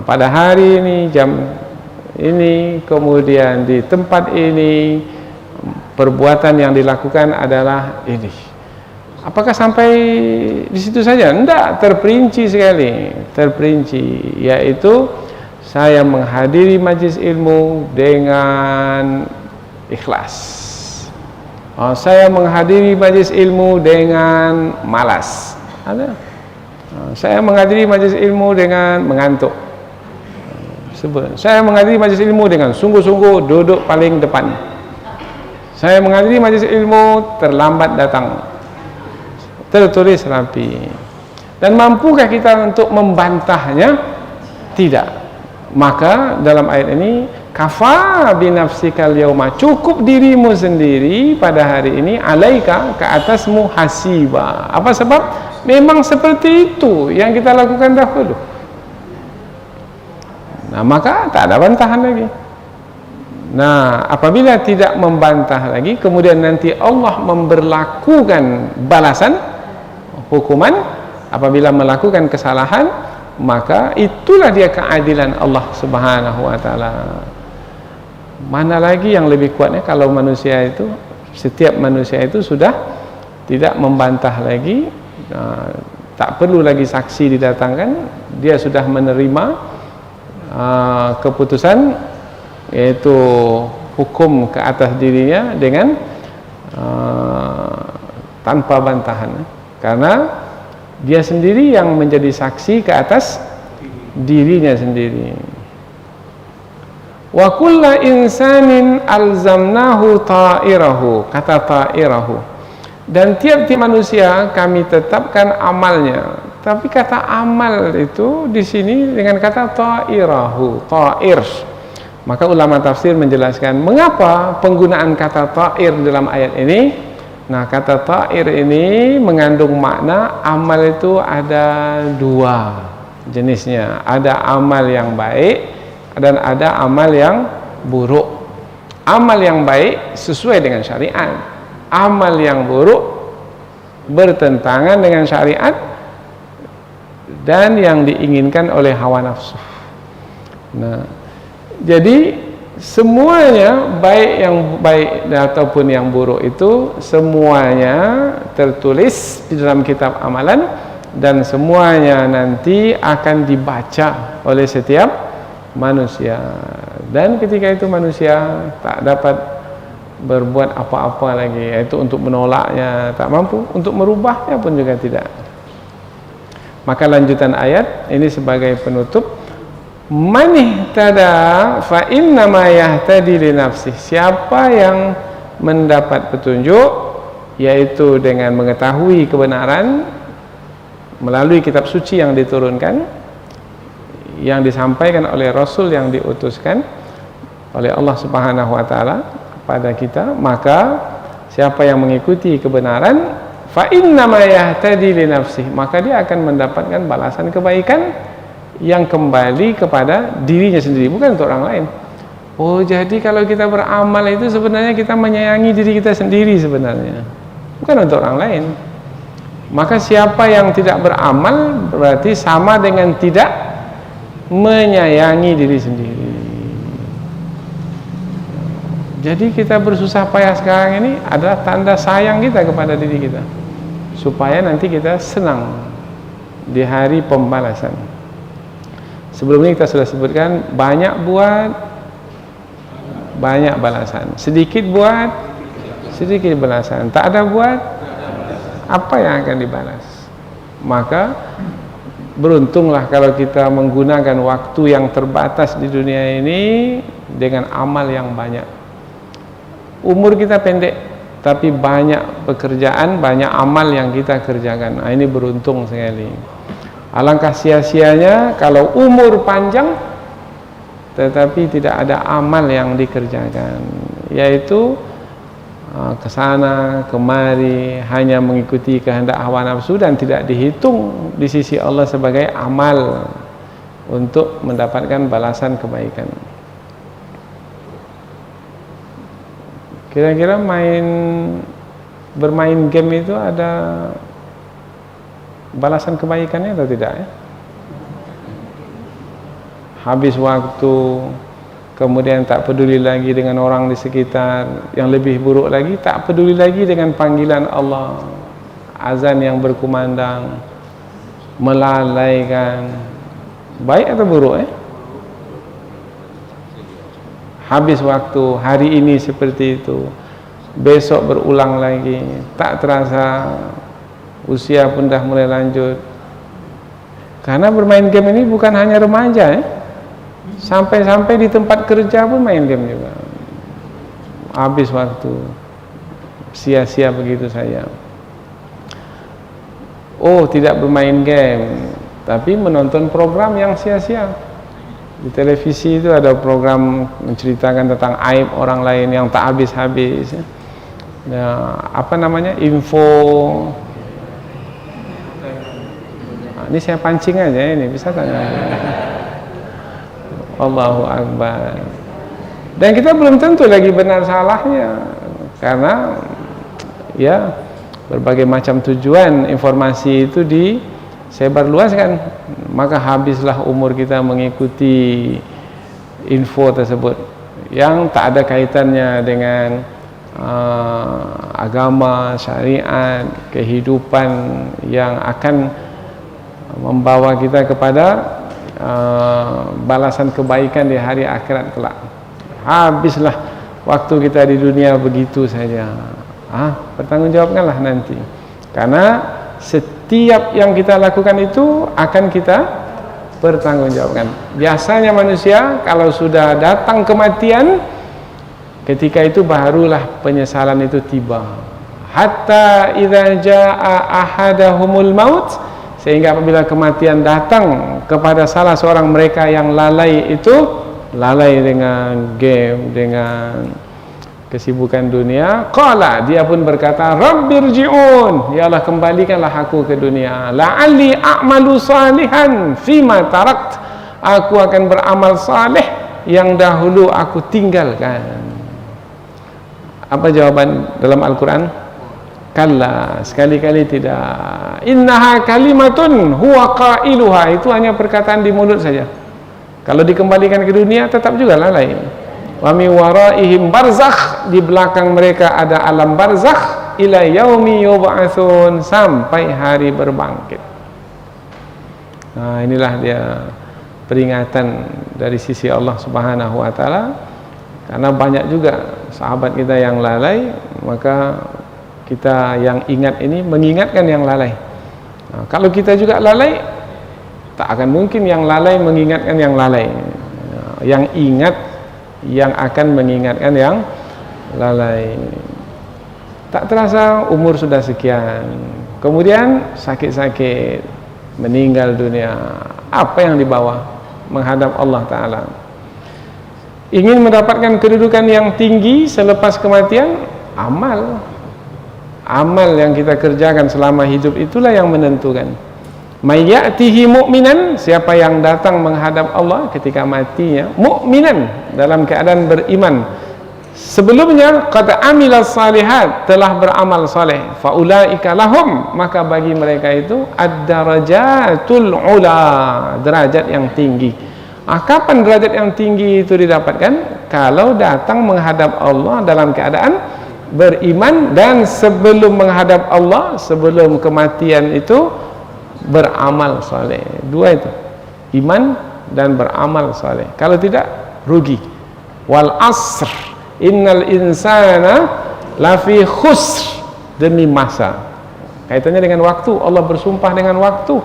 Speaker 2: Pada hari ini, jam ini, kemudian di tempat ini, perbuatan yang dilakukan adalah ini. Apakah sampai di situ saja? Enggak, terperinci sekali. Terperinci, yaitu saya menghadiri majlis ilmu dengan ikhlas. Saya menghadiri majlis ilmu dengan malas. Ada. Saya menghadiri majlis ilmu dengan mengantuk. Saya menghadiri majlis ilmu dengan sungguh-sungguh duduk paling depan. Saya menghadiri majlis ilmu terlambat datang. Tertulis rapi. Dan mampukah kita untuk membantahnya? Tidak. Maka dalam ayat ini, kafa binafsikal yauma, cukup dirimu sendiri pada hari ini, alaika, ke atasmu, hasiba. Apa sebab? Memang seperti itu yang kita lakukan dahulu. Nah, maka tak ada bantahan lagi. Nah, apabila tidak membantah lagi, kemudian nanti Allah memberlakukan balasan, hukuman apabila melakukan kesalahan, maka itulah dia keadilan Allah Subhanahu wa taala. Mana lagi yang lebih kuatnya kalau manusia itu, setiap manusia itu sudah tidak membantah lagi, tak perlu lagi saksi didatangkan, dia sudah menerima keputusan, yaitu hukum ke atas dirinya dengan tanpa bantahan, karena dia sendiri yang menjadi saksi ke atas dirinya sendiri. Wa kulla insanin alzamnahu ta'irahu, kata ta'irahu, dan tiap-tiap manusia kami tetapkan amalnya, Tapi kata amal itu di sini dengan kata ta'irahu, ta'ir. Maka ulama tafsir menjelaskan mengapa penggunaan kata ta'ir dalam ayat ini. Nah, kata ta'ir ini mengandung makna amal itu ada dua jenisnya. Ada amal yang baik dan ada amal yang buruk. Amal yang baik sesuai dengan syariat. Amal yang buruk bertentangan dengan syariat dan yang diinginkan oleh hawa nafsu. Nah, jadi semuanya baik yang baik ataupun yang buruk itu semuanya tertulis di dalam kitab amalan dan semuanya nanti akan dibaca oleh setiap manusia. Dan ketika itu manusia tak dapat berbuat apa-apa lagi, yaitu untuk menolaknya tak mampu, untuk merubahnya pun juga tidak. Maka lanjutan ayat ini sebagai penutup, man ihtada fa innama yahtadi li nafsih. Siapa yang mendapat petunjuk, yaitu dengan mengetahui kebenaran melalui kitab suci yang diturunkan, yang disampaikan oleh Rasul yang diutuskan oleh Allah Subhanahu wa taala kepada kita, maka siapa yang mengikuti kebenaran fa innama yahtadi li nafsih, maka dia akan mendapatkan balasan kebaikan yang kembali kepada dirinya sendiri, bukan untuk orang lain. Oh, jadi kalau kita beramal itu sebenarnya kita menyayangi diri kita sendiri sebenarnya, bukan untuk orang lain. Maka siapa yang tidak beramal berarti sama dengan tidak menyayangi diri sendiri. Jadi kita bersusah payah sekarang ini adalah tanda sayang kita kepada diri kita, supaya nanti kita senang di hari pembalasan. Sebelum ini kita sudah sebutkan, banyak buat banyak balasan, sedikit buat sedikit balasan, tak ada buat apa yang akan dibalas. Maka beruntunglah kalau kita menggunakan waktu yang terbatas di dunia ini dengan amal yang banyak. Umur kita pendek, tapi banyak pekerjaan, banyak amal yang kita kerjakan. Nah, ini beruntung sekali. Alangkah sia-sianya kalau umur panjang tetapi tidak ada amal yang dikerjakan, yaitu kesana kemari hanya mengikuti kehendak hawa nafsu dan tidak dihitung di sisi Allah sebagai amal untuk mendapatkan balasan kebaikan. Kira-kira bermain game itu ada balasan kebaikannya atau tidak ya? Habis waktu, kemudian tak peduli lagi dengan orang di sekitar, yang lebih buruk lagi tak peduli lagi dengan panggilan Allah, azan yang berkumandang, melalaikan. Baik atau buruk ya? Habis waktu, hari ini seperti itu, besok berulang lagi, tak terasa usia pun dah mulai lanjut. Karena bermain game ini bukan hanya remaja ya, sampai-sampai di tempat kerja pun main game juga. Habis waktu, sia-sia begitu saja. Oh, tidak bermain game, tapi menonton program yang sia-sia. Di televisi itu ada program menceritakan tentang aib orang lain yang tak habis-habis ya. Nah, apa namanya, info. Ini saya pancing aja ini, bisa tanya. Allahu Akbar. Dan kita belum tentu lagi benar salahnya, karena ya berbagai macam tujuan informasi itu disebarluaskan. Maka habislah umur kita mengikuti info tersebut yang tak ada kaitannya dengan agama, syariat, kehidupan yang akan membawa kita kepada balasan kebaikan di hari akhirat kelak. Habislah waktu kita di dunia begitu saja. Bertanggungjawabkanlah nanti, karena setiap yang kita lakukan itu akan kita pertanggungjawabkan. Biasanya manusia kalau sudah datang kematian, ketika itu barulah penyesalan itu tiba. Hatta idza jaa ahadahumul maut, sehingga apabila kematian datang kepada salah seorang mereka yang lalai itu, lalai dengan game, dengan kesibukan dunia, qala, dia pun berkata, rabbirji'un, ya Allah kembalikanlah aku ke dunia, la'alli a'malu salihan fima tarakt, aku akan beramal saleh yang dahulu aku tinggalkan. Apa jawaban dalam Al-Quran? Kalla, sekali-kali tidak. Innaha kalimatun huwa qailuha, itu hanya perkataan di mulut saja. Kalau dikembalikan ke dunia tetap juga lalai. Wa mi waraihim barzakh, di belakang mereka ada alam barzakh, ila yaumi yub'atsun, sampai hari berbangkit. Nah, inilah dia peringatan dari sisi Allah Subhanahu wa taala, karena banyak juga sahabat kita yang lalai, maka kita yang ingat ini mengingatkan yang lalai. Nah, kalau kita juga lalai, tak akan mungkin yang lalai mengingatkan yang lalai. Nah, yang ingat yang akan mengingatkan yang lalai. Tak terasa umur sudah sekian, kemudian sakit-sakit, meninggal dunia. Apa yang dibawa menghadap Allah Ta'ala? Ingin mendapatkan kedudukan yang tinggi selepas kematian, amal. Amal yang kita kerjakan selama hidup itulah yang menentukan. May ya'tihi mu'minan, siapa yang datang menghadap Allah ketika matinya mu'minan, dalam keadaan beriman, sebelumnya qad amilas salihat, telah beramal saleh, faulaika lahum, maka bagi mereka itu ad-darajatul ula, derajat yang tinggi. Kapan derajat yang tinggi itu didapatkan? Kalau datang menghadap Allah dalam keadaan beriman, dan sebelum menghadap Allah, sebelum kematian itu beramal saleh. Dua itu, iman dan beramal saleh. Kalau tidak, rugi. Wal asr innal insana lafi khusr, demi masa. Kaitannya dengan waktu, Allah bersumpah dengan waktu.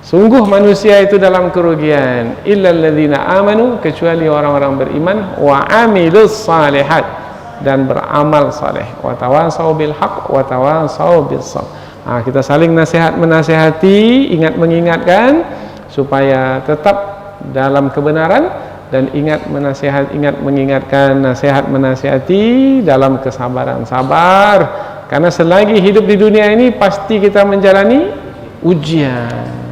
Speaker 2: Sungguh manusia itu dalam kerugian, illal ladzina amanu, kecuali orang-orang beriman, wa amilus salihat, dan beramal saleh, wa tawasau bil haq wa tawasau bis sabr. Kita saling nasihat menasihati, ingat mengingatkan supaya tetap dalam kebenaran, dan ingat menasihat, ingat mengingatkan, nasihat menasihati dalam kesabaran. Sabar, karena selagi hidup di dunia ini pasti kita menjalani ujian.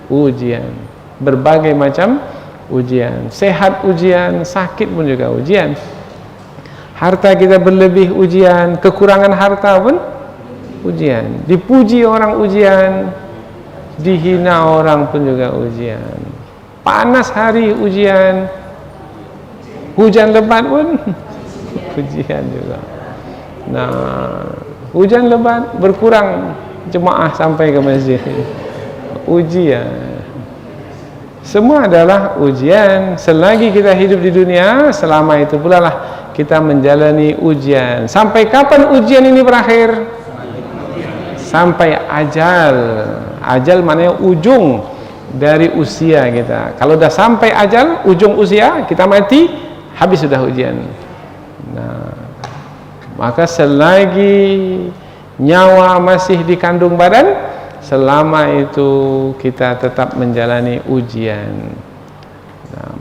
Speaker 2: Ujian, berbagai macam ujian. Sehat ujian, sakit pun juga ujian. Harta kita berlebih ujian, kekurangan harta pun ujian. Dipuji orang ujian, dihina orang pun juga ujian. Panas hari ujian, hujan lebat pun ujian juga. Nah, hujan lebat berkurang jemaah sampai ke masjid, ujian. Semua adalah ujian. Selagi kita hidup di dunia, selama itu pula lah kita menjalani ujian. Sampai kapan ujian ini berakhir? Sampai ajal. Ajal maknanya ujung dari usia kita. Kalau sudah sampai ajal, ujung usia, kita mati, habis sudah ujian. Nah, maka selagi nyawa masih di kandung badan, selama itu kita tetap menjalani ujian. Nah,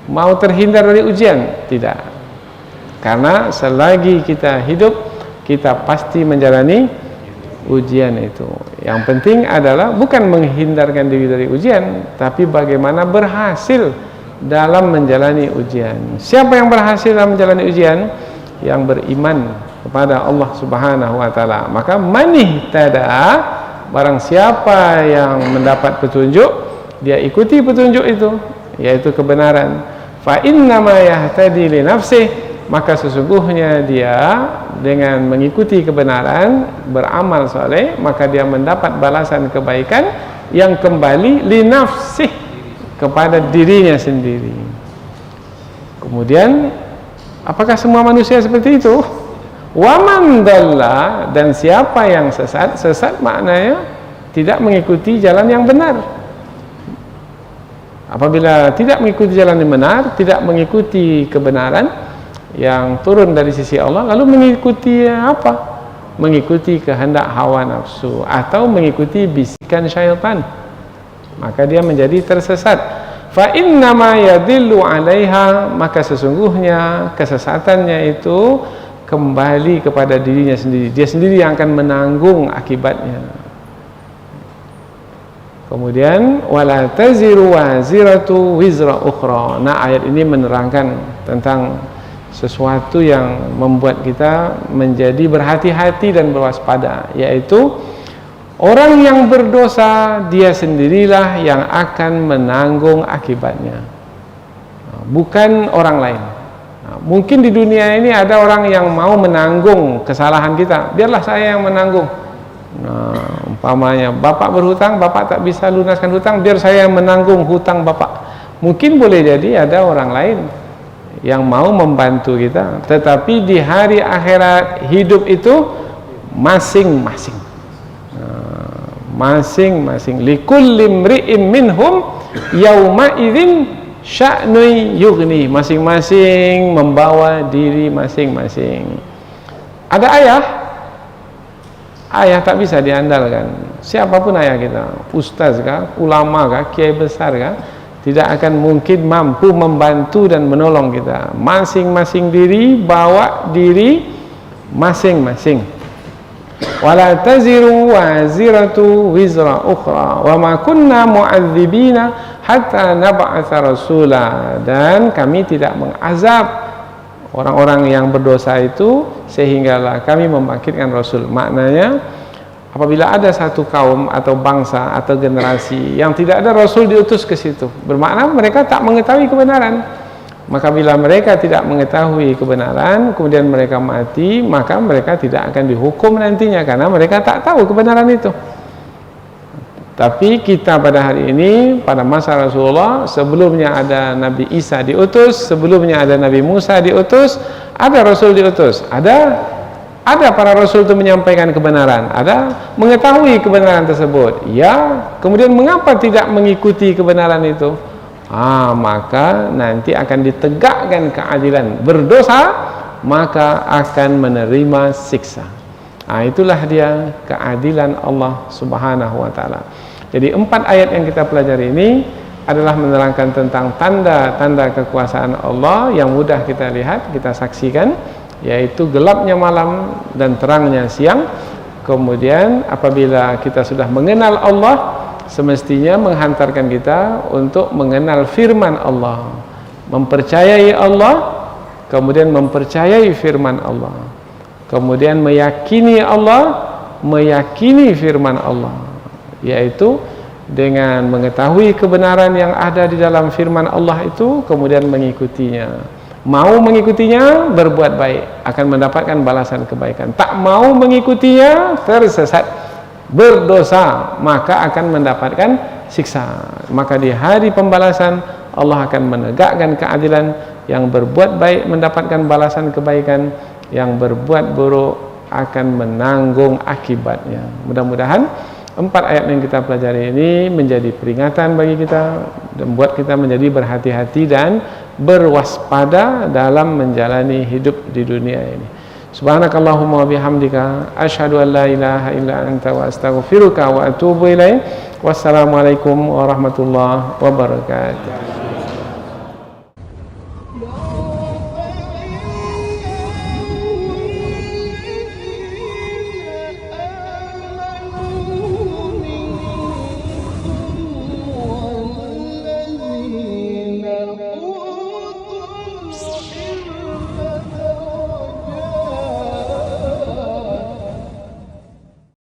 Speaker 2: mau terhindar dari ujian? Tidak. Karena selagi kita hidup, kita pasti menjalani ujian itu. Yang penting adalah bukan menghindarkan diri dari ujian, tapi bagaimana berhasil dalam menjalani ujian. Siapa yang berhasil dalam menjalani ujian? Yang beriman kepada Allah Subhanahu wa taala. Maka manihtada, barang siapa yang mendapat petunjuk, dia ikuti petunjuk itu, yaitu kebenaran. Fa innama yahtadi li nafsih, maka sesungguhnya dia dengan mengikuti kebenaran, beramal saleh, maka dia mendapat balasan kebaikan yang kembali li nafsih, kepada dirinya sendiri. Kemudian, apakah semua manusia seperti itu? Wa man dalla, dan siapa yang sesat? Sesat maknanya tidak mengikuti jalan yang benar. Apabila tidak mengikuti jalan yang benar, tidak mengikuti kebenaran yang turun dari sisi Allah, lalu mengikuti apa? mengikuti kehendak hawa nafsu atau mengikuti bisikan syaitan, maka dia menjadi tersesat. Fa innama yadillu 'alaiha, maka sesungguhnya kesesatannya itu kembali kepada dirinya sendiri. Dia sendiri yang akan menanggung akibatnya. Kemudian wala taziru waziratu wizra ukhra. Nah, ayat ini menerangkan tentang sesuatu yang membuat kita menjadi berhati-hati dan berwaspada, yaitu orang yang berdosa dia sendirilah yang akan menanggung akibatnya, bukan orang lain. Mungkin di dunia ini ada orang yang mau menanggung kesalahan kita, biarlah saya yang menanggung. Umpamanya bapak berhutang, bapak tak bisa lunaskan hutang, biar saya yang menanggung hutang bapak. Mungkin boleh jadi ada orang lain yang mau membantu kita, tetapi di hari akhirat hidup itu masing-masing, masing-masing. Likulli imri'in minhum yauma idzin sya'nun yughni, masing-masing membawa diri masing-masing. Ada ayah tak bisa diandalkan. Siapapun ayah kita, ustaz kah, ulama kah, kiai besar kah, tidak akan mungkin mampu membantu dan menolong kita. Masing-masing diri bawa diri masing-masing. Wala taziru waziratu wizra ukhra wa ma kunna mu'adzibina hatta nab'atsa rasula, dan kami tidak mengazab orang-orang yang berdosa itu sehinggalah kami membangkitkan rasul. Maknanya apabila ada satu kaum atau bangsa atau generasi yang tidak ada rasul diutus ke situ, bermakna mereka tak mengetahui kebenaran. Maka bila mereka tidak mengetahui kebenaran kemudian mereka mati, maka mereka tidak akan dihukum nantinya karena mereka tak tahu kebenaran itu. Tapi kita pada hari ini, pada masa Rasulullah, sebelumnya ada Nabi Isa diutus, sebelumnya ada Nabi Musa diutus, ada Rasul diutus, ada para Rasul itu menyampaikan kebenaran, ada mengetahui kebenaran tersebut. Ya, kemudian mengapa tidak mengikuti kebenaran itu? Maka nanti akan ditegakkan keadilan. Berdosa maka akan menerima siksa. Itulah dia keadilan Allah Subhanahu wa ta'ala. Jadi 4 ayat yang kita pelajari ini adalah menerangkan tentang tanda-tanda kekuasaan Allah yang mudah kita lihat, kita saksikan, yaitu gelapnya malam dan terangnya siang. Kemudian apabila kita sudah mengenal Allah, semestinya menghantarkan kita untuk mengenal firman Allah, mempercayai Allah, kemudian mempercayai firman Allah, kemudian meyakini Allah, meyakini firman Allah, yaitu dengan mengetahui kebenaran yang ada di dalam firman Allah itu, kemudian mengikutinya. Mau mengikutinya, berbuat baik, akan mendapatkan balasan kebaikan. Tak mau mengikutinya, tersesat, berdosa, maka akan mendapatkan siksa. Maka di hari pembalasan Allah akan menegakkan keadilan. Yang berbuat baik mendapatkan balasan kebaikan, yang berbuat buruk akan menanggung akibatnya. Mudah-mudahan 4 ayat yang kita pelajari ini menjadi peringatan bagi kita dan membuat kita menjadi berhati-hati dan berwaspada dalam menjalani hidup di dunia ini. Subhanakallahumma wa bihamdika asyhadu an la ilaha illa anta wa astaghfiruka wa atubu ilaik. Wassalamualaikum warahmatullahi wabarakatuh.